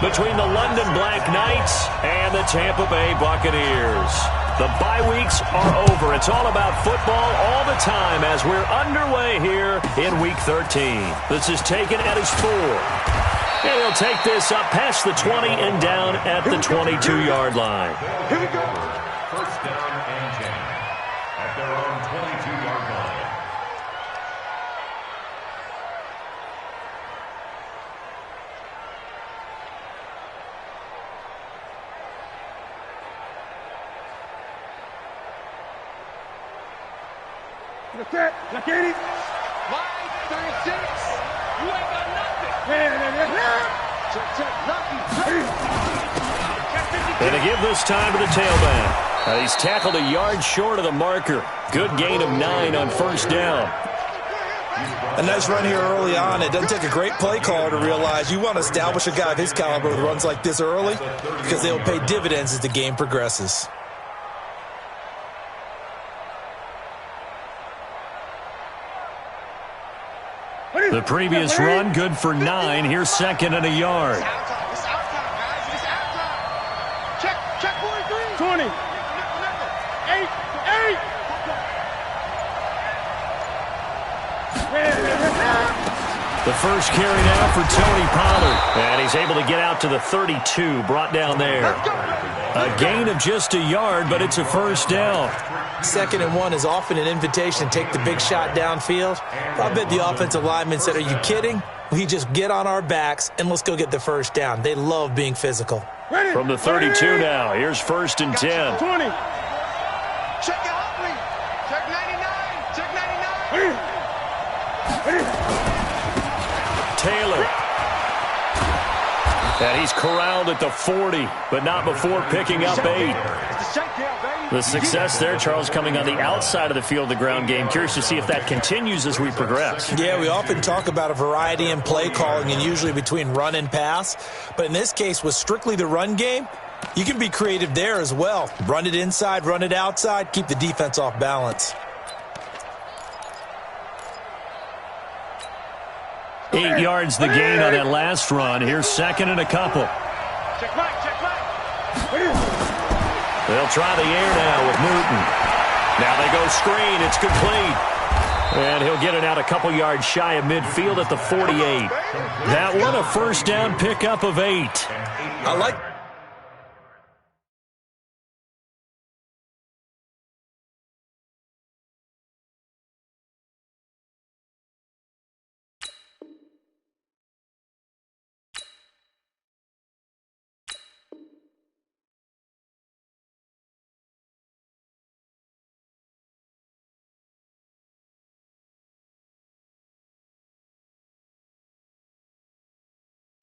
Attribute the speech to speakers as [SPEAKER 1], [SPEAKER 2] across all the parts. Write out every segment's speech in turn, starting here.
[SPEAKER 1] between the London Black Knights and the Tampa Bay Buccaneers. The bye weeks are over. It's all about football all the time as we're underway here in Week 13. This is taken at his 4. And he'll take this up past the 20 and down at the 22-yard line.
[SPEAKER 2] Here we go. First down and 10 at their own 22-yard line.
[SPEAKER 3] Look at it.
[SPEAKER 4] Line 36. You ain't got nothing.
[SPEAKER 1] And to give this time to the tailback. He's tackled a yard short of the marker. Good gain of 9 on first down.
[SPEAKER 5] A nice run here early on. It doesn't take a great play caller to realize you want to establish a guy of his caliber with runs like this early because they'll pay dividends as the game progresses.
[SPEAKER 1] The previous run, good for 9. Here's second and a yard.
[SPEAKER 4] It's out time, guys. It's out time. Check 43.
[SPEAKER 3] 20. 8.
[SPEAKER 1] The first carry now for Tony Pollard. And he's able to get out to the 32, brought down there. A gain of just a yard, but it's a first down.
[SPEAKER 5] 2nd and 1 is often an invitation to take the big shot downfield. I bet the offensive lineman said, are you kidding? We just get on our backs and let's go get the first down. They love being physical.
[SPEAKER 1] From the 32 now, here's first and 10.
[SPEAKER 3] 20.
[SPEAKER 4] Check your Humphrey. Check 99.
[SPEAKER 1] Taylor. And he's corralled at the 40, but not before picking up 8. The success there, Charles, coming on the outside of the field, the ground game. Curious to see if that continues as we progress.
[SPEAKER 5] Yeah, we often talk about a variety in play calling and usually between run and pass. But in this case, with strictly the run game, you can be creative there as well. Run it inside, run it outside, keep the defense off balance.
[SPEAKER 1] 8 yards the gain on that last run. Here's second and a couple.
[SPEAKER 3] Check right.
[SPEAKER 1] They'll try the air now with Newton. Now they go screen. It's complete. And he'll get it out a couple yards shy of midfield at the 48. That one a first down pickup of 8.
[SPEAKER 5] I like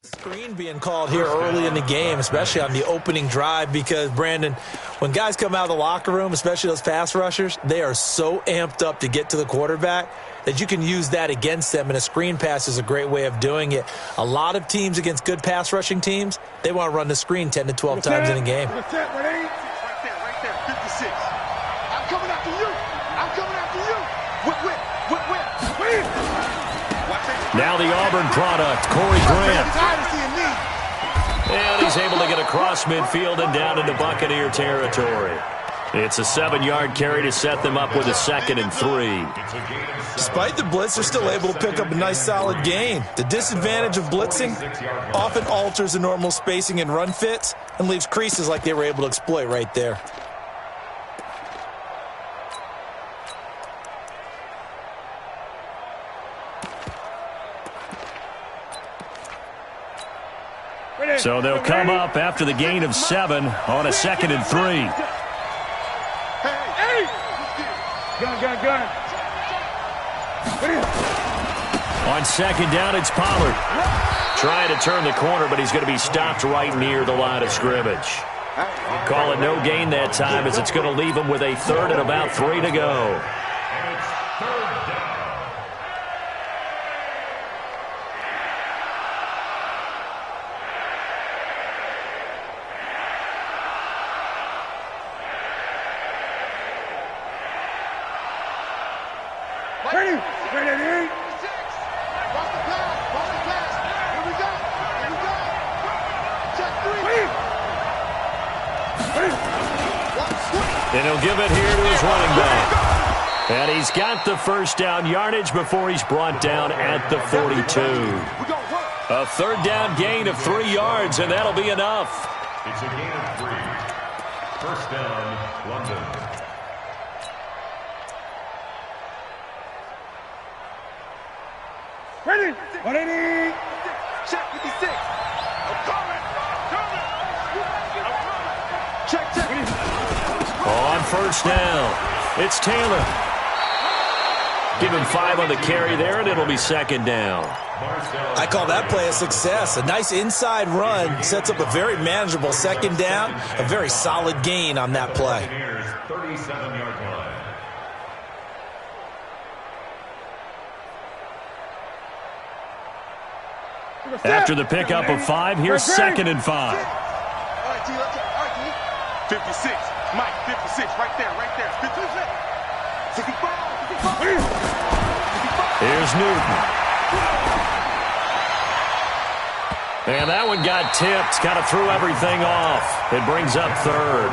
[SPEAKER 5] screen being called here early in the game, especially on the opening drive, because, Brandon, when guys come out of the locker room, especially those pass rushers, they are so amped up to get to the quarterback that you can use that against them, and a screen pass is a great way of doing it. A lot of teams against good pass rushing teams, they want to run the screen 10 to 12 times in a game.
[SPEAKER 4] Right there, 56. I'm coming after you. Whip.
[SPEAKER 1] Now the Auburn product, Corey Grant. And he's able to get across midfield and down into Buccaneer territory. It's a 7-yard carry to set them up with a 2nd and 3.
[SPEAKER 5] Despite the blitz, they're still able to pick up a nice solid gain. The disadvantage of blitzing often alters the normal spacing and run fits and leaves creases like they were able to exploit right there.
[SPEAKER 1] So they'll come up after the gain of 7 on a 2nd and 3.
[SPEAKER 3] Gun.
[SPEAKER 1] On 2nd down, it's Pollard. Trying to turn the corner, but he's going to be stopped right near the line of scrimmage. Call it no gain that time, as it's going to leave him with a 3rd and about 3 to go. And he'll give it here to his running back. And he's got the first down yardage before he's brought down at the 42. A third down gain of 3 yards, and that'll be enough.
[SPEAKER 2] It's a gain of 3. First down, London.
[SPEAKER 3] Ready? 180.
[SPEAKER 4] Check 56. I'm coming. Check.
[SPEAKER 1] On first down, it's Taylor. Give him 5 on the carry there, and it'll be second down.
[SPEAKER 5] I call that play a success. A nice inside run sets up a very manageable second down, a very solid gain on that play.
[SPEAKER 2] 37-yard line.
[SPEAKER 1] After the pickup of 5, here's second and 5.
[SPEAKER 4] All right, T. Let's go. 56. Mike, 56. Right there. 56. 65.
[SPEAKER 1] Here's Newton. And that one got tipped. Kind of threw everything off. It brings up third.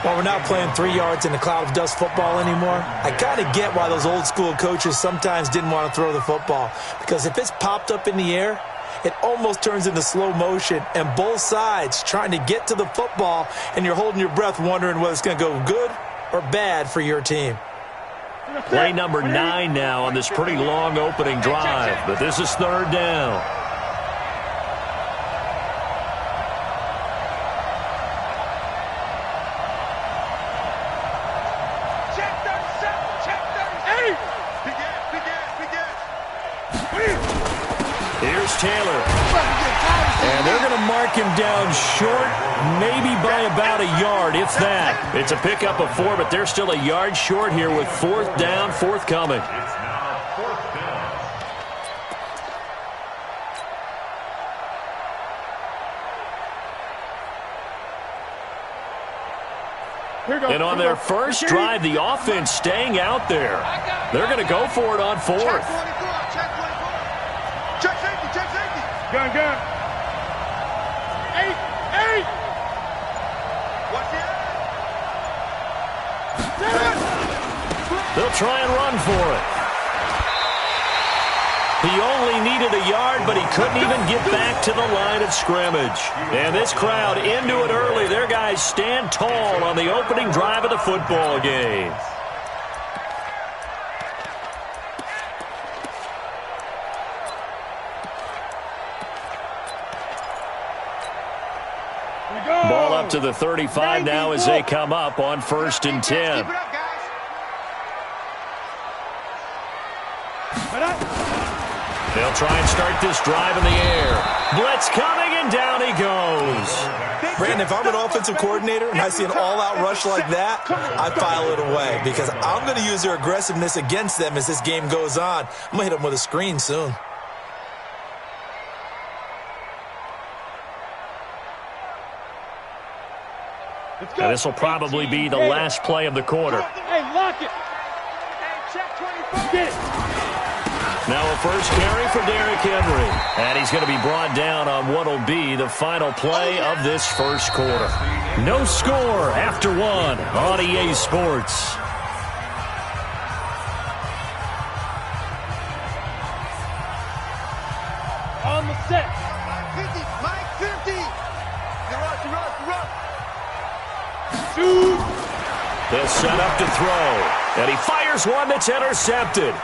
[SPEAKER 5] Well, we're not playing 3 yards in a cloud of dust football anymore. I kind of get why those old school coaches sometimes didn't want to throw the football. Because if it's popped up in the air, it almost turns into slow motion. And both sides trying to get to the football, and you're holding your breath wondering whether it's going to go good or bad for your team.
[SPEAKER 1] Play number 9 now on this pretty long opening drive. But this is third down. Here's Taylor. And they're going to mark him down short, maybe by about a yard, if that. It's a pickup of 4, but they're still a yard short here with fourth down, forthcoming.
[SPEAKER 2] It's now fourth down.
[SPEAKER 1] And on their first drive, the offense staying out there. They're going to go for it on fourth.
[SPEAKER 4] Check safety.
[SPEAKER 3] Gun. 8.
[SPEAKER 4] Watch it.
[SPEAKER 1] They'll try and run for it. He only needed a yard, but he couldn't even get back to the line of scrimmage. And this crowd into it early. Their guys stand tall on the opening drive of the football game. Ball up to the 35 now as they come up on 1st and 10.
[SPEAKER 4] Keep it up, guys.
[SPEAKER 1] They'll try and start this drive in the air. Blitz coming, and down he goes.
[SPEAKER 5] Brandon, if I'm an offensive coordinator and I see an all-out rush like that, I file it away because I'm going to use their aggressiveness against them as this game goes on. I'm going to hit them with a screen soon.
[SPEAKER 1] And this will probably be the last play of the quarter.
[SPEAKER 3] Hey, lock it.
[SPEAKER 4] Hey, check 24.
[SPEAKER 3] Get it.
[SPEAKER 1] Now a first carry for Derrick Henry. And he's going to be brought down on what will be the final play of this first quarter. No score after 1 on EA Sports.
[SPEAKER 3] On the set.
[SPEAKER 4] Mike 50. You rush.
[SPEAKER 3] Shoot.
[SPEAKER 1] They'll set up to throw. And he fires one that's intercepted.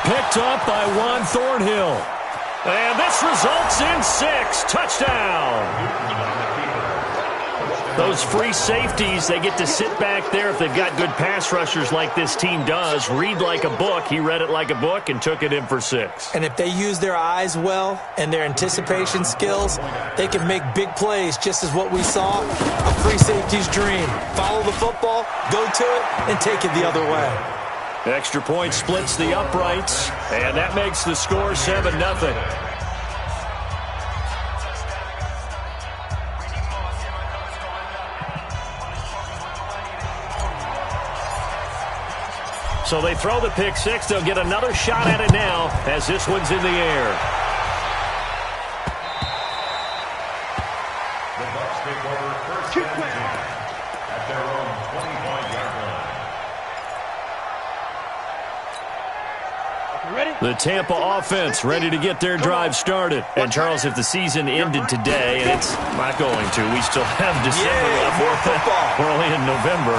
[SPEAKER 1] Picked up by Juan Thornhill. And this results in 6. Touchdown. Those free safeties, they get to sit back there if they've got good pass rushers like this team does. Read like a book. He read it like a book and took it in for 6.
[SPEAKER 5] And if they use their eyes well and their anticipation skills, they can make big plays, just as what we saw, a free safety's dream. Follow the football, go to it, and take it the other way.
[SPEAKER 1] Extra point splits the uprights, and that makes the score 7-0. So they throw the pick 6. They'll get another shot at it now as this one's in the air.
[SPEAKER 2] The Bucs take over first and 10 at their own 25-yard line.
[SPEAKER 1] The Tampa offense ready to get their drive started. And, Charles, if the season ended today, and it's not going to, we still have December left.
[SPEAKER 5] More football.
[SPEAKER 1] We're only in November.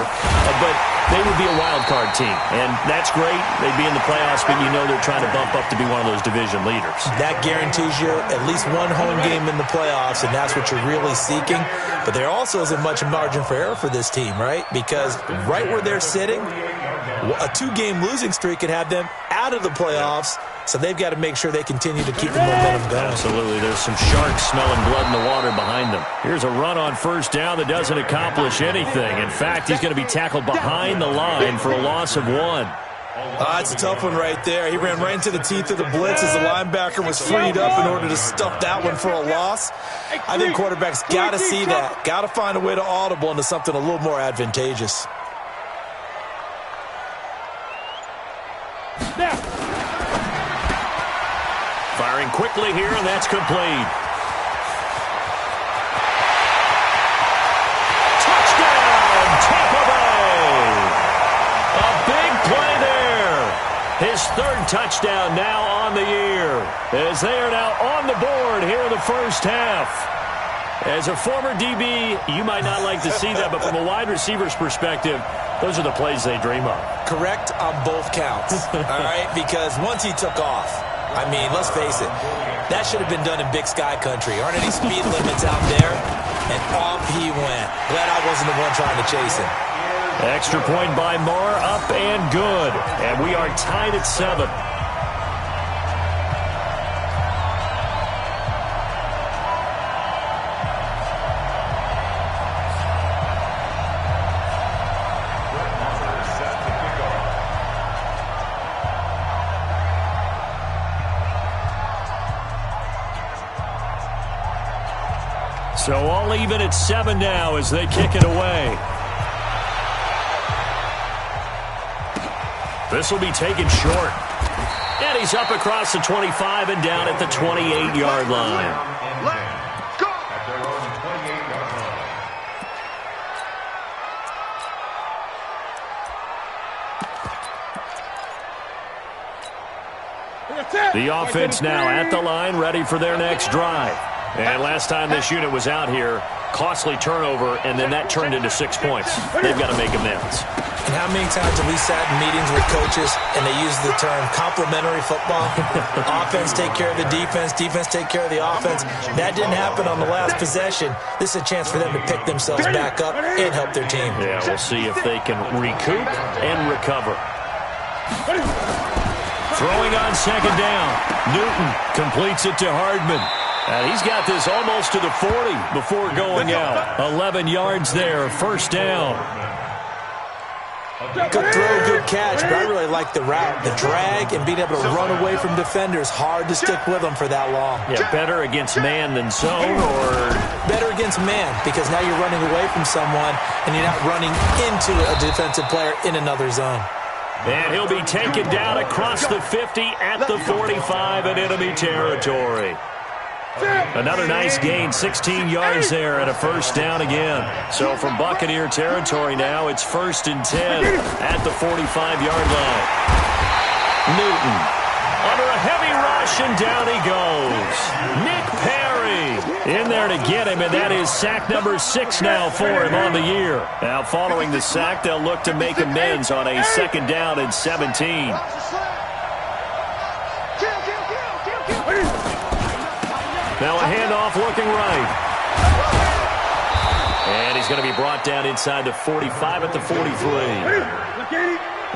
[SPEAKER 1] But they would be a wild card team. And that's great. They'd be in the playoffs, but you know they're trying to bump up to be one of those division leaders.
[SPEAKER 5] That guarantees you at least one home game in the playoffs, and that's what you're really seeking. But there also isn't much margin for error for this team, right? Because right where they're sitting, a 2-game losing streak could have them out of the playoffs, so they've got to make sure they continue to keep the momentum going.
[SPEAKER 1] Absolutely. There's some sharks smelling blood in the water behind them. Here's a run on first down that doesn't accomplish anything. In fact, he's going to be tackled behind the line for a loss of 1.
[SPEAKER 5] That's a tough one right there. He ran right into the teeth of the blitz as the linebacker was freed up in order to stuff that one for a loss. I think quarterbacks got to see that. Got to find a way to audible into something a little more advantageous.
[SPEAKER 1] Firing quickly here, and that's complete. Touchdown, Tampa Bay! A big play there. His 3rd touchdown now on the year, as they are now on the board here in the first half. As a former DB, you might not like to see that, but from a wide receiver's perspective, those are the plays they dream of.
[SPEAKER 5] Correct on both counts, all right? Because once he took off, I mean, let's face it, that should have been done in Big Sky country. Aren't any speed limits out there? And off he went. Glad I wasn't the one trying to chase him.
[SPEAKER 1] Extra point by Moore, up and good. And we are tied at 7. So all even at 7 now as they kick it away. This will be taken short. And he's up across the 25 and down at the 28-yard line.
[SPEAKER 2] Let's go! At their own 28-yard line.
[SPEAKER 1] The offense now at the line, ready for their next drive. And last time this unit was out here, costly turnover, and then that turned into 6 points. They've got to make amends.
[SPEAKER 5] And how many times have we sat in meetings with coaches and they use the term complementary football? Offense take care of the defense, defense take care of the offense. That didn't happen on the last possession. This is a chance for them to pick themselves back up and help their team.
[SPEAKER 1] Yeah, we'll see if they can recoup and recover. Throwing on 2nd down. Newton completes it to Hardman. And he's got this almost to the 40 before going out. 11 yards there, first down.
[SPEAKER 5] Good throw, good catch, but I really like the route. The drag and being able to run away from defenders, hard to stick with them for that long.
[SPEAKER 1] Yeah, better against man than zone, or
[SPEAKER 5] better against man, because now you're running away from someone and you're not running into a defensive player in another zone.
[SPEAKER 1] And he'll be taken down across the 50 at the 45 in enemy territory. Another nice gain, 16 yards there and a first down again. So from Buccaneer territory now, it's 1st and 10 at the 45-yard line. Newton under a heavy rush, and down he goes. Nick Perry in there to get him, and that is sack number 6 now for him on the year. Now following the sack, they'll look to make amends on a 2nd down and 17. Now a handoff looking right. And he's going to be brought down inside the 45 at the 43.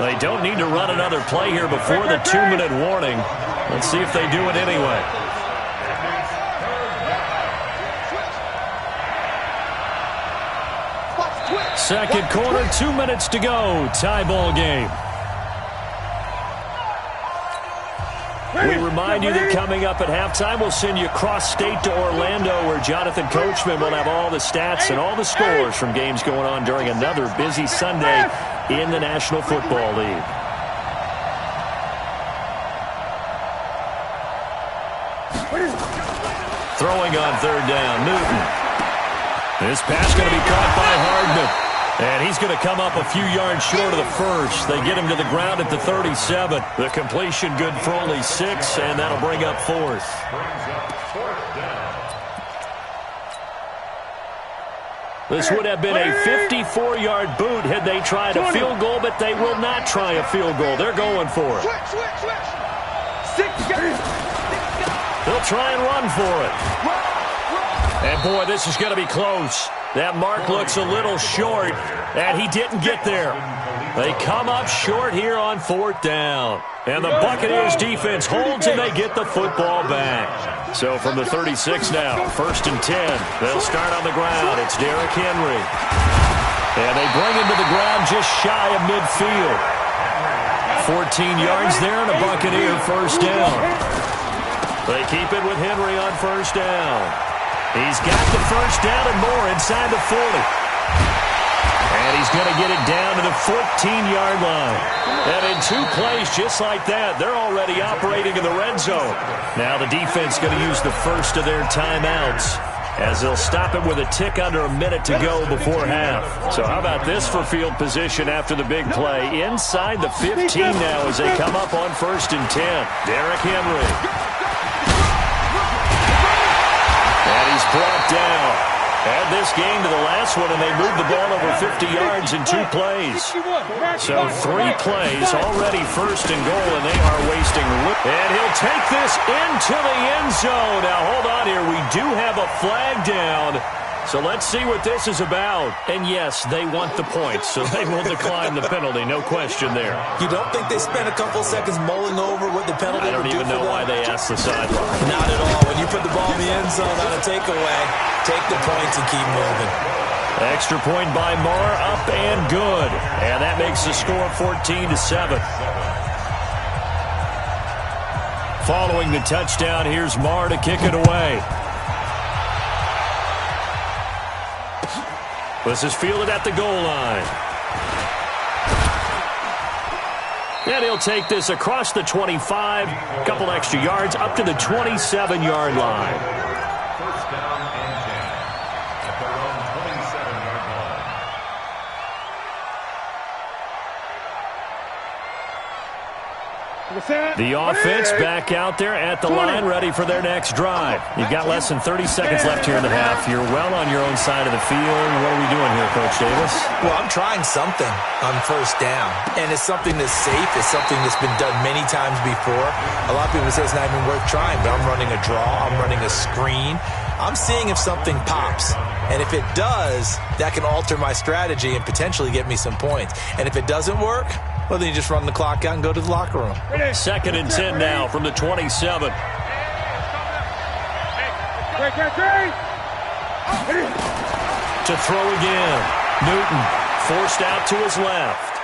[SPEAKER 1] They don't need to run another play here before the 2-minute warning. Let's see if they do it anyway. Second quarter, 2 minutes to go. Tie ball game. We remind you that coming up at halftime, we'll send you cross-state to Orlando, where Jonathan Coachman will have all the stats and all the scores from games going on during another busy Sunday in the National Football League. Throwing on 3rd down, Newton. This pass going to be caught by Hardman. And he's going to come up a few yards short of the first. They get him to the ground at the 37. The completion good for only 6, and that'll bring up fourth. This would have been a 54-yard boot had they tried a field goal, but they will not try a field goal. They're going for it. They'll try and run for it. And, boy, this is going to be close. That mark looks a little short, and he didn't get there. They come up short here on 4th down. And the Buccaneers defense holds, and they get the football back. So from the 36 now, 1st and 10. They'll start on the ground. It's Derrick Henry. And they bring him to the ground just shy of midfield. 14 yards there and a Buccaneer first down. They keep it with Henry on 1st down. He's got the first down and more inside the 40. And he's going to get it down to the 14-yard line. And in 2 plays just like that, they're already operating in the red zone. Now the defense going to use the first of their timeouts as they'll stop it with a tick under a minute to go before half. So how about this for field position after the big play? Inside the 15 now as they come up on 1st and 10. Derrick Henry. And he's brought down. Add this game to the last one, and they moved the ball over 50 yards in 2 plays. So 3 plays, already 1st and goal, and they are wasting. And he'll take this into the end zone. Now, hold on here. We do have a flag down. So let's see what this is about. And, yes, they want the points, so they will decline the penalty. No question there.
[SPEAKER 5] You don't think they spent a couple seconds mulling over what the penalty
[SPEAKER 1] I don't
[SPEAKER 5] would do
[SPEAKER 1] even
[SPEAKER 5] for
[SPEAKER 1] know
[SPEAKER 5] them?
[SPEAKER 1] why they asked the sideline.
[SPEAKER 5] Not at all. When you put the ball in the end zone on a takeaway, take the points and keep moving.
[SPEAKER 1] Extra point by Marr, up and good. And that makes the score 14-7. Following the touchdown, here's Marr to kick it away. This is fielded at the goal line. And he'll take this across the 25, a couple extra yards, up to the 27-yard line.
[SPEAKER 2] First down and 10 at their own 27-yard line.
[SPEAKER 1] The offense back out there at the line, ready for their next drive. You've got less than 30 seconds left here in the half. You're well on your own side of the field. What are we doing here, Coach Davis?
[SPEAKER 5] Well, I'm trying something on 1st down, and it's something that's safe. It's something that's been done many times before. A lot of people say it's not even worth trying, but I'm running a draw. I'm running a screen. I'm seeing if something pops. And if it does, that can alter my strategy and potentially get me some points. And if it doesn't work, well, then you just run the clock out and go to the locker room.
[SPEAKER 1] 2nd and 10 now from the 27. To throw again. Newton forced out to his left.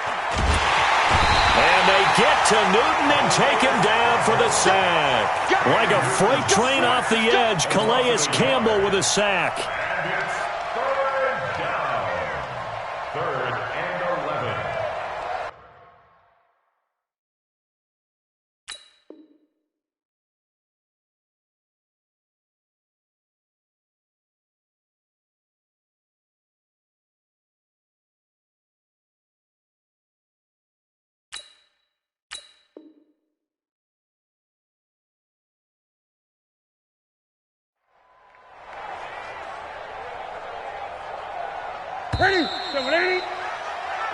[SPEAKER 1] And they get to Newton and take him down for the sack. Like a freight train off the edge, Calais Campbell with a sack.
[SPEAKER 2] And it's 3rd down. 3rd and 11.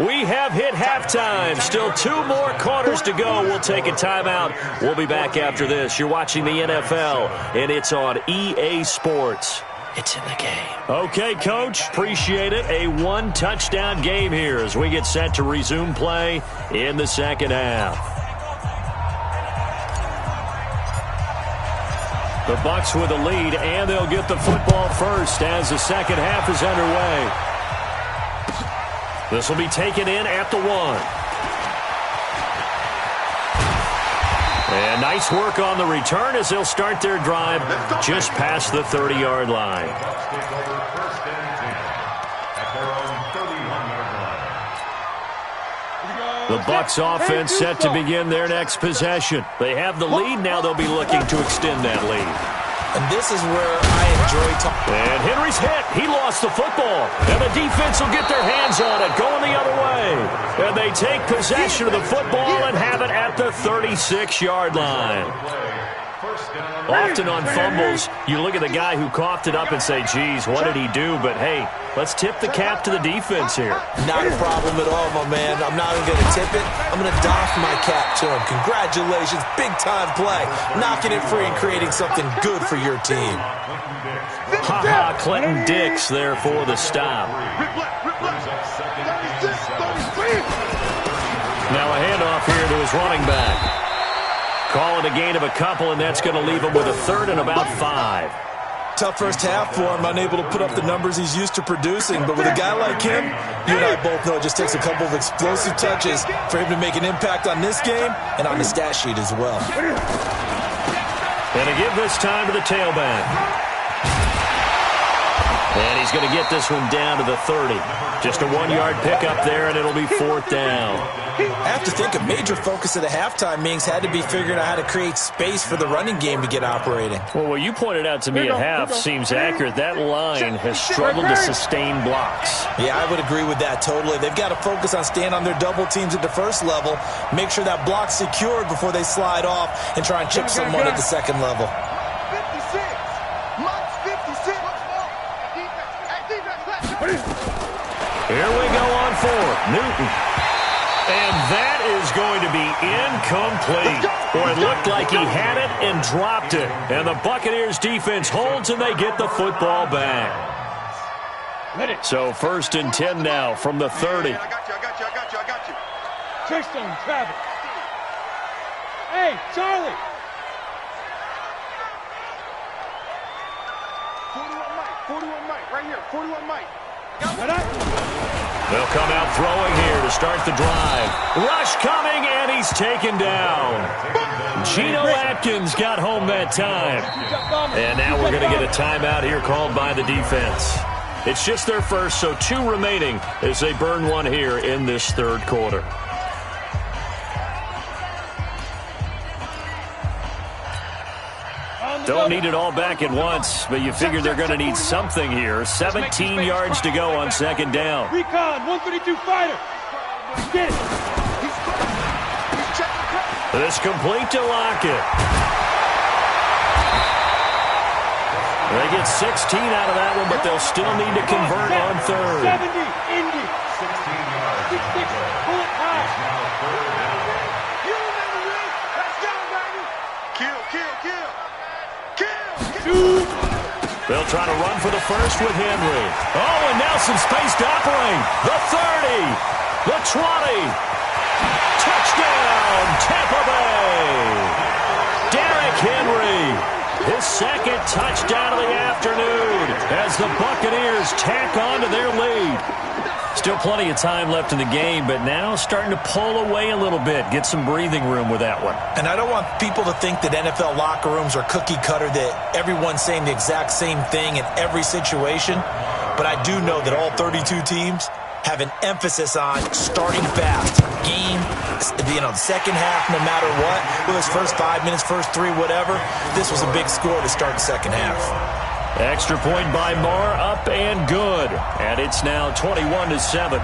[SPEAKER 1] We have hit halftime. Still 2 more quarters to go. We'll take a timeout. We'll be back after this. You're watching the NFL, and it's on EA Sports. It's in the game. Okay, Coach. Appreciate it. A 1-touchdown game here as we get set to resume play in the second half. The Bucs with a lead, and they'll get the football first as the second half is underway. This will be taken in at the 1. And nice work on the return as they'll start their drive just past the 30-yard line.
[SPEAKER 2] Bucs take over 1st and 10 at their own 31-yard line.
[SPEAKER 1] The Bucs offense set to begin their next possession. They have the lead. Now they'll be looking to extend that lead.
[SPEAKER 5] And this is where I enjoy talking.
[SPEAKER 1] And Henry's hit. He lost lost the football, and the defense will get their hands on it, going the other way. And they take possession of the football and have it at the 36-yard line. Often on fumbles, you look at the guy who coughed it up and say, geez, what did he do? But, hey, let's tip the cap to the defense here.
[SPEAKER 5] Not a problem at all, my man. I'm not even going to tip it. I'm going to doff my cap to him. Congratulations. Big-time play. Knocking it free and creating something good for your team.
[SPEAKER 1] Ha-ha, Clinton Dix there for the stop. Now a handoff here to his running back. Call it a gain of a couple, and that's going to leave him with a third and about 5.
[SPEAKER 5] Tough first half for him, unable to put up the numbers he's used to producing. But with a guy like him, you and I both know it just takes a couple of explosive touches for him to make an impact on this game and on the stat sheet as well.
[SPEAKER 1] And to give this time to the tailback. And he's going to get this one down to the 30. Just a 1-yard pickup there, and it'll be 4th down.
[SPEAKER 5] I have to think a major focus of the halftime meetings had to be figuring out how to create space for the running game to get operating.
[SPEAKER 1] Well, what you pointed out to me at half seems accurate. That line has struggled to sustain blocks.
[SPEAKER 5] Yeah, I would agree with that totally. They've got to focus on staying on their double teams at the first level, make sure that block's secured before they slide off and try and chip someone at the second level.
[SPEAKER 1] Here we go on 4th. Newton. And that is going to be incomplete. Boy, it looked like he had it and dropped it. And the Buccaneers defense holds and they get the football back. So 1st and 10 now from the 30.
[SPEAKER 4] I got you.
[SPEAKER 3] Touchdown, Travis. Hey, Charlie.
[SPEAKER 4] 41 Mike, right here, 41 Mike.
[SPEAKER 1] They'll come out throwing here to start the drive. Rush coming, and he's taken down. Geno Atkins got home that time. And now we're going to get a timeout here called by the defense. It's just their first, so 2 remaining as they burn one here in this 3rd quarter. Don't need it all back at once, but you figure they're going to need something here. 17 yards to go on 2nd down.
[SPEAKER 3] Recon, 132 fighter. Get it.
[SPEAKER 1] This complete to Lockett. They get 16 out of that one, but they'll still need to convert on 3rd.
[SPEAKER 3] 70, Indy. 16 yards. Pull it high. You remember me? Let's go, baby.
[SPEAKER 4] Kill.
[SPEAKER 1] They'll try to run for the first with Henry. Oh, and now some space to operate. The 30. The 20. Touchdown, Tampa Bay. Derrick Henry. His 2nd touchdown of the afternoon as the Buccaneers tack on to their lead. Still plenty of time left in the game, but now starting to pull away a little bit. Get some breathing room with that one.
[SPEAKER 5] And I don't want people to think that NFL locker rooms are cookie cutter, that everyone's saying the exact same thing in every situation. But I do know that all 32 teams have an emphasis on starting fast. Game, the second half, no matter what. Whether it's first 5 minutes, first 3, whatever. This was a big score to start the second half.
[SPEAKER 1] Extra point by Marr, up and good. And it's now 21-7.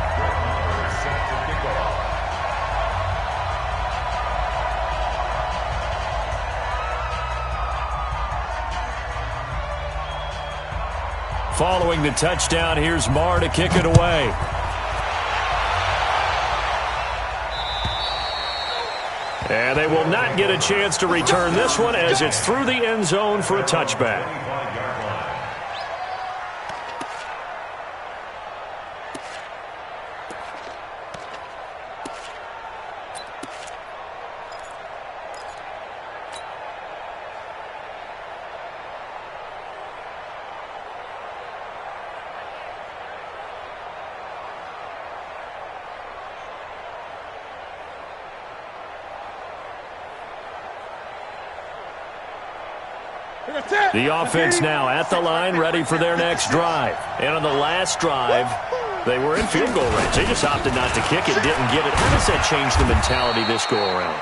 [SPEAKER 1] Following the touchdown, here's Marr to kick it away. And they will not get a chance to return this one as it's through the end zone for a touchback. The offense now at the line, ready for their next drive. And on the last drive, they were in field goal range. They just opted not to kick it, didn't get it. How does that change the mentality this go around?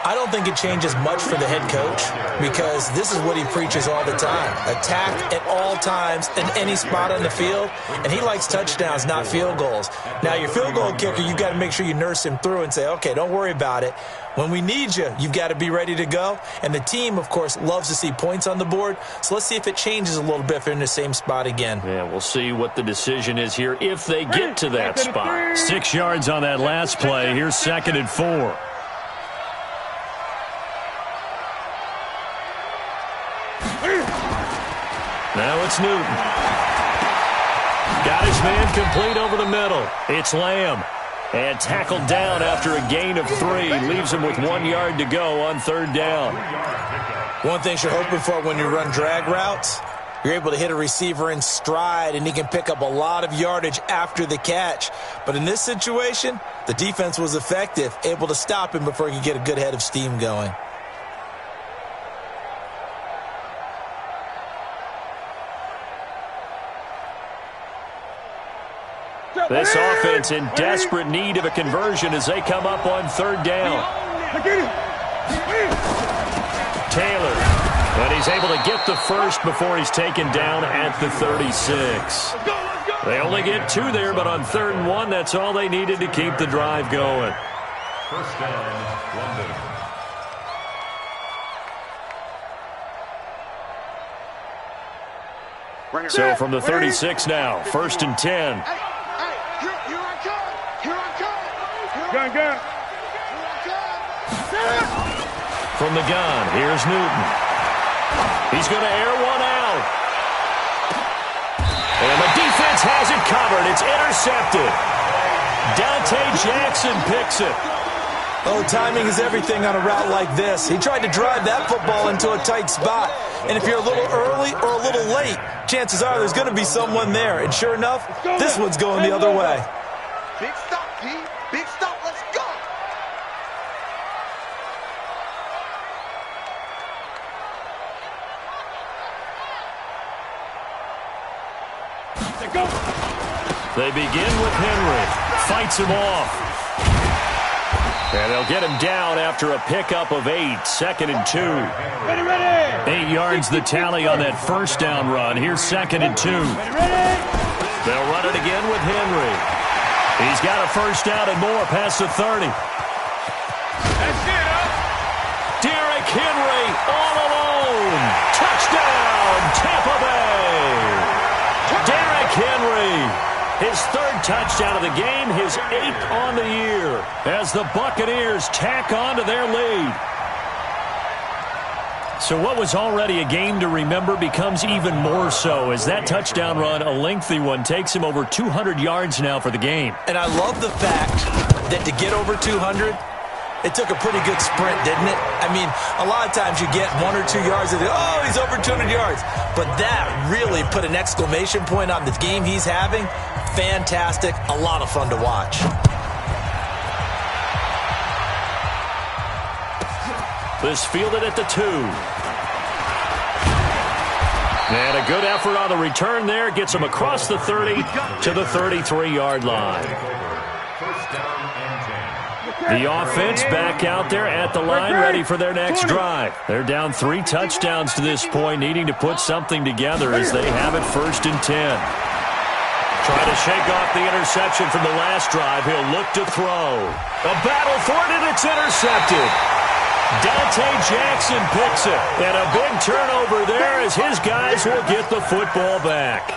[SPEAKER 5] I don't think it changes much for the head coach because this is what he preaches all the time. Attack at all times in any spot on the field, and he likes touchdowns, not field goals. Now, your field goal kicker, you've got to make sure you nurse him through and say, okay, don't worry about it. When we need you, you've got to be ready to go. And the team, of course, loves to see points on the board. So let's see if it changes a little bit if they're in the same spot again.
[SPEAKER 1] Yeah, we'll see what the decision is here if they get to that spot. 6 yards on that last play. Here's 2nd and 4. Now it's Newton. Got his man complete over the middle. It's Lamb. And tackled down after a gain of 3. Leaves him with 1 yard to go on 3rd down.
[SPEAKER 5] One thing you're hoping for when you run drag routes, you're able to hit a receiver in stride, and he can pick up a lot of yardage after the catch. But in this situation, the defense was effective, able to stop him before he could get a good head of steam going.
[SPEAKER 1] This offense in desperate need of a conversion as they come up on 3rd down. Taylor, but he's able to get the first before he's taken down at the 36. They only get 2 there, but on 3rd and 1, that's all they needed to keep the drive going.
[SPEAKER 2] First down, London.
[SPEAKER 1] So from the 36 now, 1st and 10.
[SPEAKER 3] Gun.
[SPEAKER 1] From the gun, here's Newton. He's going to air one out. And the defense has it covered. It's intercepted. Dante Jackson picks it.
[SPEAKER 5] Oh, timing is everything on a route like this. He tried to drive that football into a tight spot. And if you're a little early or a little late, chances are there's going to be someone there. And sure enough, this one's going the other way.
[SPEAKER 4] Big stop, P. Big stop. Let's go.
[SPEAKER 1] They begin with Henry. Fights him off. And they'll get him down after a pickup of 8. 2nd and 2.
[SPEAKER 3] Ready.
[SPEAKER 1] 8 yards the tally on that first down run. Here's 2nd and 2. They'll run it again with Henry. He's got a first down and more past the 30.
[SPEAKER 3] That's it, huh?
[SPEAKER 1] Derrick Henry all alone. Touchdown, Tampa Bay. Derrick Henry. His 3rd touchdown of the game, his 8th on the year, as the Buccaneers tack on to their lead. So what was already a game to remember becomes even more so as that touchdown run, a lengthy one, takes him over 200 yards now for the game.
[SPEAKER 5] And I love the fact that to get over 200, it took a pretty good sprint, didn't it? I mean, a lot of times you get 1 or 2 yards and oh, he's over 200 yards. But that really put an exclamation point on the game he's having. Fantastic. A lot of fun to watch.
[SPEAKER 1] This fielded at the 2. And a good effort on the return there. Gets him across the 30 to the 33-yard line.
[SPEAKER 2] First down and 10.
[SPEAKER 1] The offense back out there at the line, ready for their next drive. They're down 3 touchdowns to this point, needing to put something together as they have it 1st and 10. Trying to shake off the interception from the last drive. He'll look to throw. A battle for it, and it's intercepted. Dante Jackson picks it. And a big turnover there as his guys will get the football back.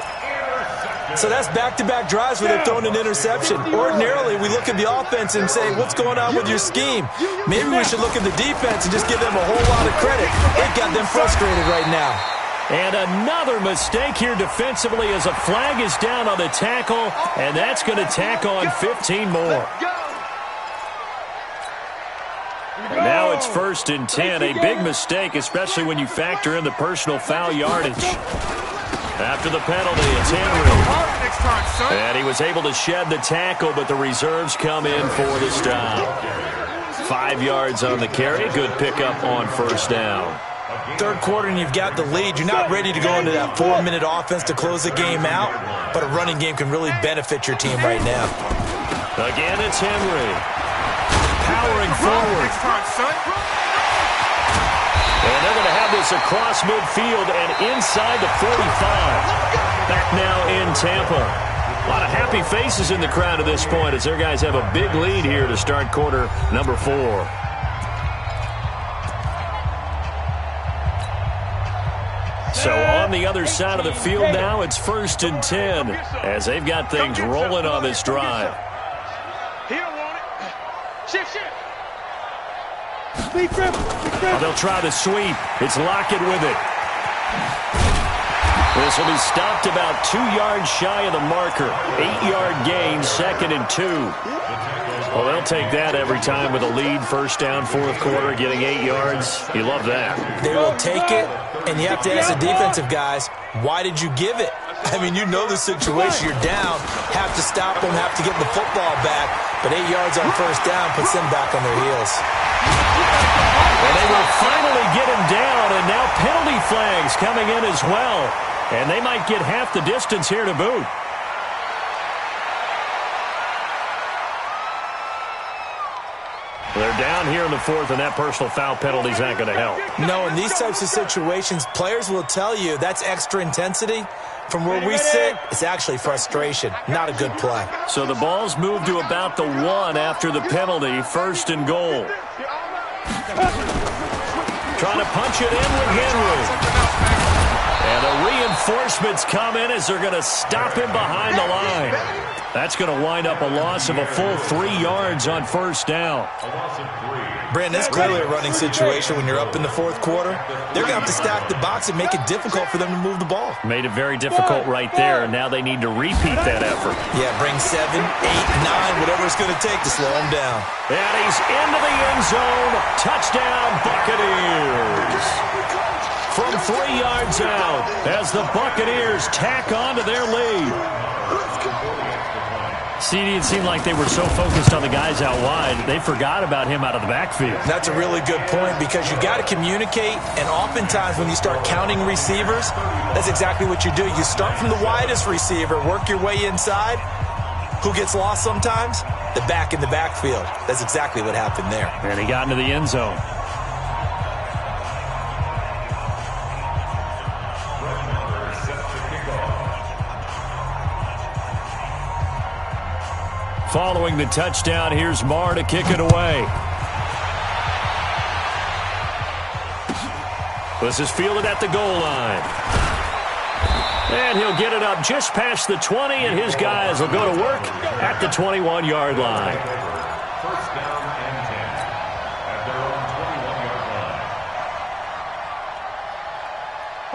[SPEAKER 5] So that's back-to-back drives where they've thrown an interception. Ordinarily, we look at the offense and say, what's going on with your scheme? Maybe we should look at the defense and just give them a whole lot of credit. They've got them frustrated right now.
[SPEAKER 1] And another mistake here defensively as a flag is down on the tackle, and that's going to tack on 15 more. And now it's 1st and 10. A big mistake, especially when you factor in the personal foul yardage. After the penalty, it's Henry. And he was able to shed the tackle, but the reserves come in for the stop. 5 yards on the carry. Good pickup on 1st down.
[SPEAKER 5] 3rd quarter and you've got the lead. You're not ready to go into that 4-minute offense to close the game out, but a running game can really benefit your team right now.
[SPEAKER 1] Again, it's Henry. powering forward. And they're going to have this across midfield and inside the 45. Back now in Tampa. A lot of happy faces in the crowd at this point as their guys have a big lead here to start quarter number 4. So on the other side of the field now, it's 1st and 10 as they've got things rolling on this drive.
[SPEAKER 3] He don't want it. Shift.
[SPEAKER 1] They'll try the sweep. It's Lockett with it. This will be stopped about 2 yards shy of the marker. 8-yard gain, 2nd and 2. Well, they'll take that every time with a lead. 1st down, 4th quarter, getting 8 yards. You love that.
[SPEAKER 5] They will take it, and you have to ask the defensive guys, why did you give it? I mean, you know the situation. You're down, have to stop them, have to get the football back. But 8 yards on 1st down puts them back on their heels.
[SPEAKER 1] And they will finally get him down, and now penalty flags coming in as well. And they might get half the distance here to boot. They're down here in the 4th, and that personal foul penalty is not going to help.
[SPEAKER 5] No, in these types of situations, players will tell you that's extra intensity. From where we sit, it's actually frustration. Not a good play.
[SPEAKER 1] So the ball's moved to about the 1 after the penalty. 1st and goal. Trying to punch it in with Henry. And the reinforcements come in as they're going to stop him behind the line. That's going to wind up a loss of a full 3 yards on 1st down.
[SPEAKER 5] Brandon, that's clearly a running situation when you're up in the 4th quarter. They're going to have to stack the box and make it difficult for them to move the ball.
[SPEAKER 1] Made it very difficult right there. Now they need to repeat that effort.
[SPEAKER 5] Yeah, bring 7, 8, 9, whatever it's going to take to slow him down.
[SPEAKER 1] And he's into the end zone. Touchdown, Buccaneers. From 3 yards out as the Buccaneers tack on to their lead. CD, it seemed like they were so focused on the guys out wide, they forgot about him out of the backfield.
[SPEAKER 5] That's a really good point because you got to communicate, and oftentimes when you start counting receivers, that's exactly what you do. You start from the widest receiver, work your way inside. Who gets lost sometimes? The back in the backfield. That's exactly what happened there.
[SPEAKER 1] And he got into the end zone. Following the touchdown, here's Marr to kick it away. This is fielded at the goal line. And he'll get it up just past the 20, and his guys will go to work at the 21-yard line.
[SPEAKER 2] 1st down and 10 at their own 21-yard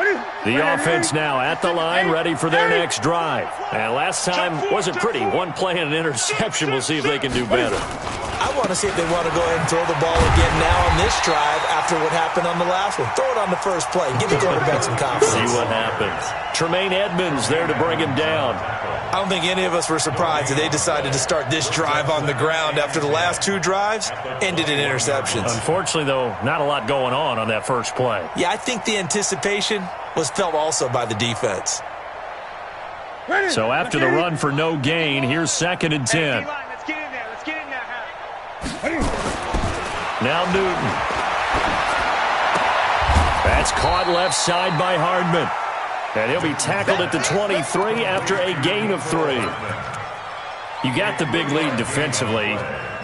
[SPEAKER 2] line.
[SPEAKER 1] The offense now at the line, ready for their next drive. And last time wasn't pretty. 1 play and an interception. We'll see if they can do better.
[SPEAKER 5] I want to see if they want to go ahead and throw the ball again now on this drive after what happened on the last one. Throw it on the first play. Give the quarterback some confidence.
[SPEAKER 1] See what happens. Tremaine Edmonds there to bring him down.
[SPEAKER 5] I don't think any of us were surprised that they decided to start this drive on the ground after the last 2 drives ended in interceptions.
[SPEAKER 1] Unfortunately, though, not a lot going on that first play.
[SPEAKER 5] Yeah, I think the anticipation was felt also by the defense.
[SPEAKER 1] So after the run for no gain, here's 2nd and 10.
[SPEAKER 3] Let's get in there. Let's get in there.
[SPEAKER 1] Now Newton. That's caught left side by Hardman. And he'll be tackled at the 23 after a gain of 3. You got the big lead defensively.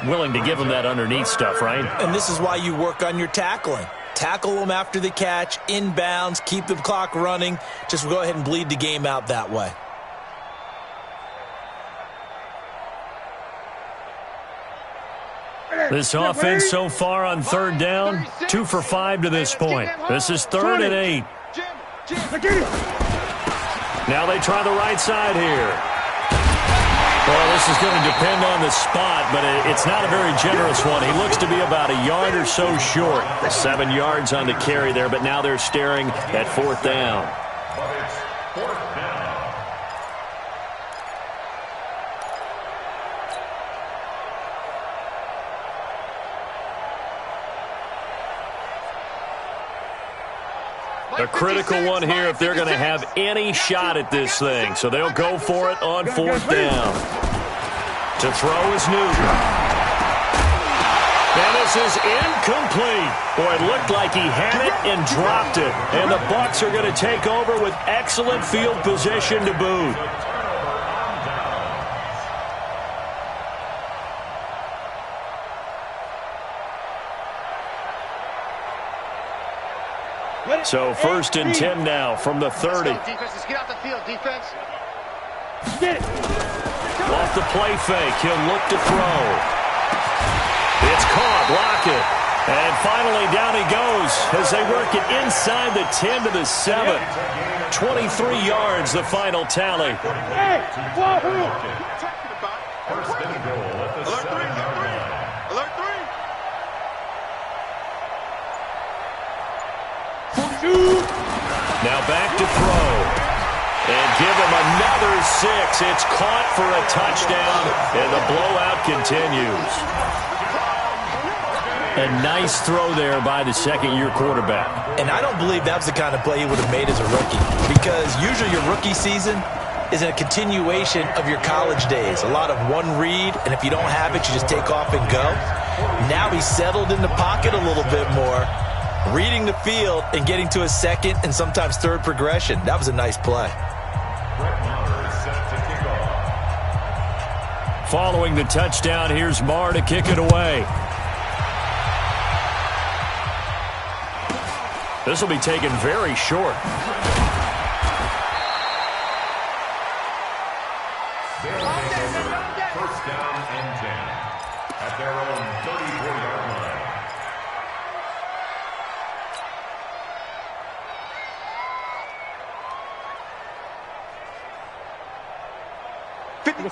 [SPEAKER 1] Willing to give them that underneath stuff, right?
[SPEAKER 5] And this is why you work on your tackling. Tackle them after the catch, inbounds, keep the clock running. Just go ahead and bleed the game out that way.
[SPEAKER 1] This offense so far on 3rd down, 2 for 5 to this point. This is 3rd and 8. Now they try the right side here. Well, this is going to depend on the spot, but it's not a very generous one. He looks to be about a yard or so short. 7 yards on the carry there, but now they're staring at 4th down.
[SPEAKER 2] But it's 4th down.
[SPEAKER 1] A critical one here if they're going to have any shot at this thing. So they'll go for it on 4th down. To throw is Newton. This is incomplete. Boy, it looked like he had it and dropped it. And the Bucs are going to take over with excellent field position to boot. So 1st and 10 now from the 30.
[SPEAKER 3] Let's get out the field, defense.
[SPEAKER 1] Off the play fake, he'll look to throw. It's caught, Lockett. And finally down he goes as they work it inside the 10 to the 7. 23 yards, the final tally.
[SPEAKER 4] Hey, First and goal at the 7-yard line. Alert 3.
[SPEAKER 1] Now back to throw. And give him another 6. It's caught for a touchdown, and the blowout continues. A nice throw there by the second-year quarterback.
[SPEAKER 5] And I don't believe that was the kind of play he would have made as a rookie, because usually your rookie season is a continuation of your college days. A lot of one read, and if you don't have it, you just take off and go. Now he's settled in the pocket a little bit more, reading the field and getting to a second and sometimes third progression. That was a nice play.
[SPEAKER 1] Following the touchdown, here's Marr to kick it away. This will be taken very short.
[SPEAKER 2] First down and 10 at their own 34-yard line.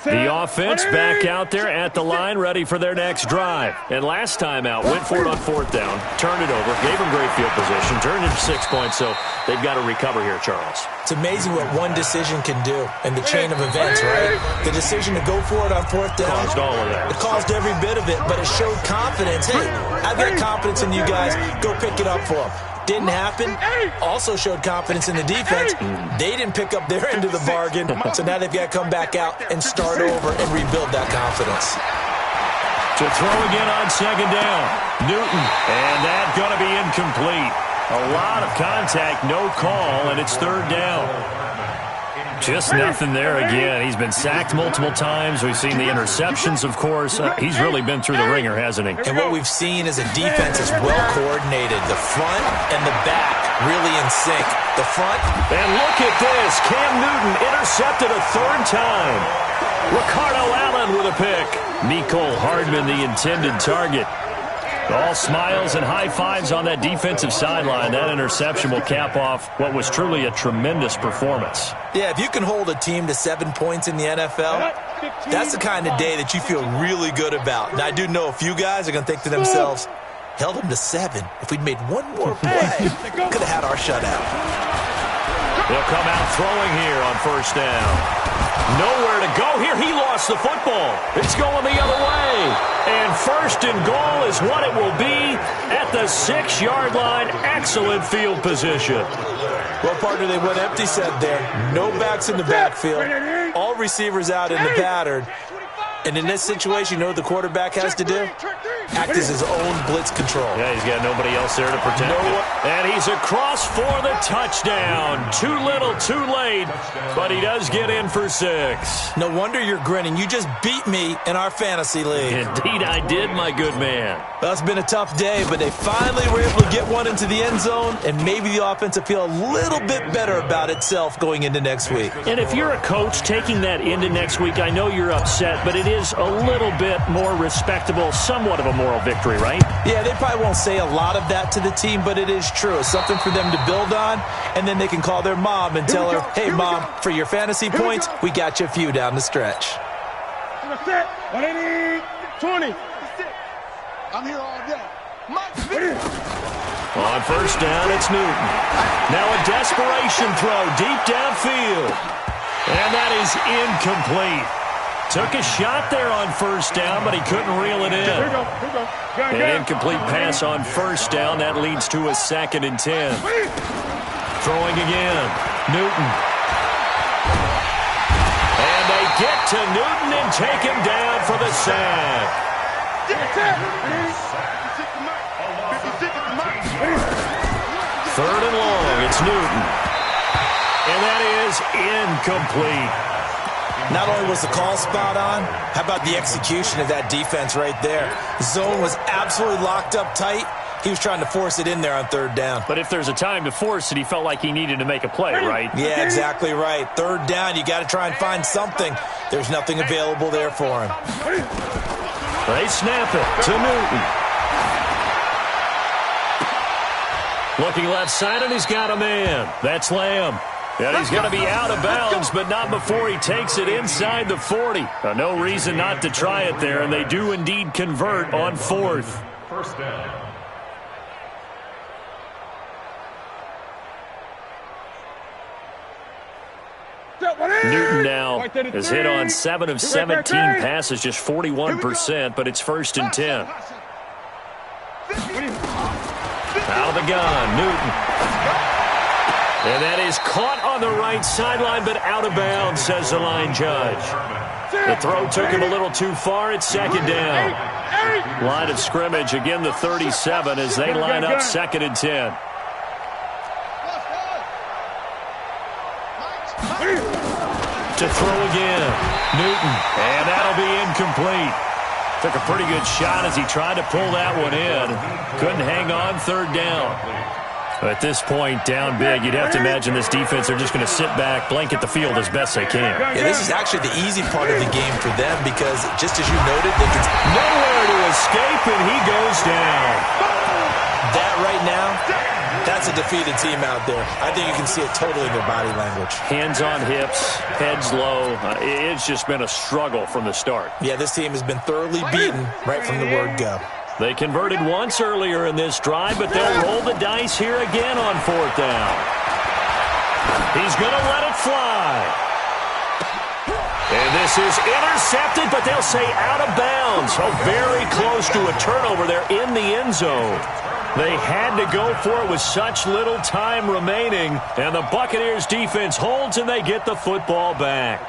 [SPEAKER 1] The offense back out there at the line, ready for their next drive. And last time out, went for it on 4th down, turned it over, gave them great field position, turned it to 6 points, so they've got to recover here, Charles.
[SPEAKER 5] It's amazing what one decision can do in the chain of events, right? The decision to go for it on 4th down.
[SPEAKER 1] Caused all of that.
[SPEAKER 5] It caused every bit of it, but it showed confidence. Hey, I've got confidence in you guys. Go pick it up for them. Didn't happen. Also showed confidence in the defense. They didn't pick up their end of the bargain, so now they've got to come back out and start over and rebuild that confidence.
[SPEAKER 1] To throw again on 2nd down. Newton, and that's going to be incomplete. A lot of contact, no call, and it's 3rd down. Just nothing there again. He's been sacked multiple times. We've seen the interceptions, of course. He's really been through the ringer, hasn't he?
[SPEAKER 5] And what we've seen is a defense that's well coordinated. The front and the back really in sync. The front.
[SPEAKER 1] And look at this. Cam Newton intercepted a 3rd time. Ricardo Allen with a pick. Mecole Hardman, the intended target. All smiles and high fives on that defensive sideline. That interception will cap off what was truly a tremendous performance.
[SPEAKER 5] Yeah, if you can hold a team to 7 points in the NFL, that's the kind of day that you feel really good about. And I do know a few guys are going to think to themselves, held them to 7. If we'd made one more play, could have had our shutout.
[SPEAKER 1] They'll come out throwing here on 1st down. Nowhere to go here. He lost the football. It's going the other way. And 1st and goal is what it will be at the 6-yard line. Excellent field position.
[SPEAKER 5] Well, partner, they went empty set there. No backs in the backfield. All receivers out in the pattern. And in this situation, you know what the quarterback has to do? Act as his own blitz control.
[SPEAKER 1] Yeah, he's got nobody else there to protect him. And he's across for the touchdown. Too little, too late, but he does get in for 6.
[SPEAKER 5] No wonder you're grinning. You just beat me in our fantasy league.
[SPEAKER 1] Indeed I did, my good man.
[SPEAKER 5] Well, it's been a tough day, but they finally were able to get one into the end zone, and maybe the offense will feel a little bit better about itself going into next week.
[SPEAKER 1] And if you're a coach taking that into next week, I know you're upset, but it is a little bit more respectable, somewhat of a moral victory, right?
[SPEAKER 5] Yeah, they probably won't say a lot of that to the team, but it is true. It's something for them to build on, and then they can call their mom and tell her, hey, Mom, for your fantasy points, we got you a few down the stretch.
[SPEAKER 3] 20.
[SPEAKER 4] I'm here all day.
[SPEAKER 1] On 1st down, it's Newton. Now a desperation throw deep downfield. And that is incomplete. Took a shot there on 1st down, but he couldn't reel it in.
[SPEAKER 3] Here we go.
[SPEAKER 1] An incomplete pass on 1st down. That leads to a 2nd and 10. Throwing again. Newton. And they get to Newton and take him down for the sack. Third and long, it's Newton. And that is incomplete.
[SPEAKER 5] Not only was the call spot on, how about the execution of that defense right there? The zone was absolutely locked up tight. He was trying to force it in there on third down.
[SPEAKER 1] But if there's a time to force it, he felt like he needed to make a play, right?
[SPEAKER 5] Yeah, exactly right. Third down, you got to try and find something. There's nothing available there for him.
[SPEAKER 1] They snap it to Newton. Looking left side, and he's got a man. That's Lamb. And he's going to be out of bounds, but not before he takes it inside the 40. No reason not to try it there, and they do indeed convert on fourth.
[SPEAKER 2] First down.
[SPEAKER 1] Newton now has hit on 7 of 17 passes, just 41%, but it's first and 10. Out of the gun, Newton. And that is caught on the right sideline, but out of bounds, says the line judge. The throw took him a little too far. It's second down. Line of scrimmage, again the 37 as they line up second and 10. To throw again, Newton, and that'll be incomplete. Took a pretty good shot as he tried to pull that one in. Couldn't hang on, third down. At this point, down big, you'd have to imagine this defense are just going to sit back, blanket the field as best they can.
[SPEAKER 5] Yeah, this is actually the easy part of the game for them because, just as you noted, they can
[SPEAKER 1] nowhere to escape, and he goes down.
[SPEAKER 5] That right now, that's a defeated team out there. I think you can see it totally in their body language.
[SPEAKER 1] Hands on hips, heads low. It's just been a struggle from the start.
[SPEAKER 5] Yeah, this team has been thoroughly beaten right from the word go.
[SPEAKER 1] They converted once earlier in this drive, but they'll roll the dice here again on fourth down. He's going to let it fly. And this is intercepted, but they'll say out of bounds. So very close to a turnover there in the end zone. They had to go for it with such little time remaining, and the Buccaneers defense holds and they get the football back.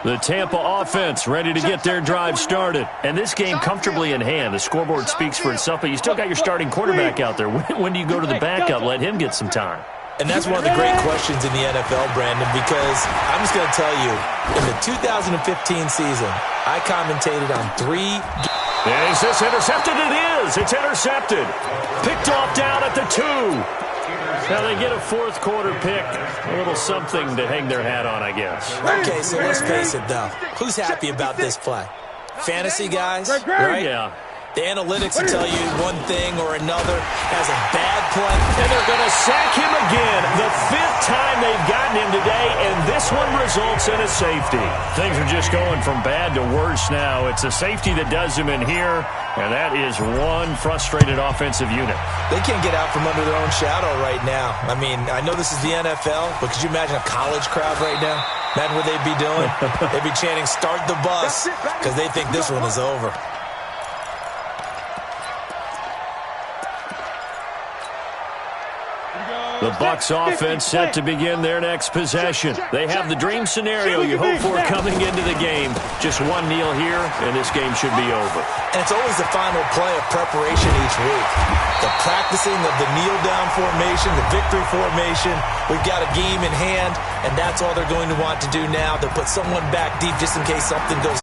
[SPEAKER 1] The Tampa offense ready to get their drive started. And this game comfortably in hand. The scoreboard speaks for itself, but you still got your starting quarterback out there. When do you go to the backup, let him get some time?
[SPEAKER 5] And that's one of the great questions in the NFL, Brandon, because I'm just going to tell you, in the 2015 season, I commentated on 3
[SPEAKER 1] Is this intercepted? It is. It's intercepted. Picked off down at the 2. Now they get a fourth quarter pick. A little something to hang their hat on, I guess.
[SPEAKER 5] Okay, so let's face it, though. Who's happy about this play? Fantasy guys, right?
[SPEAKER 1] Yeah.
[SPEAKER 5] The analytics will tell you one thing or another as a bad play.
[SPEAKER 1] And they're going to sack him again. The 5th time they've gotten him today, and this one results in a safety. Things are just going from bad to worse now. It's a safety that does him in here, and that is one frustrated offensive unit.
[SPEAKER 5] They can't get out from under their own shadow right now. I mean, I know this is the NFL, but could you imagine a college crowd right now? Imagine what they'd be doing. They'd be chanting, "Start the bus," because they think this one is over.
[SPEAKER 1] The Bucs offense set to begin their next possession. They have the dream scenario you hope for coming into the game. Just one kneel here, and this game should be over.
[SPEAKER 5] And it's always the final play of preparation each week. The practicing of the kneel-down formation, the victory formation. We've got a game in hand, and that's all they're going to want to do now. They'll put someone back deep just in case something goes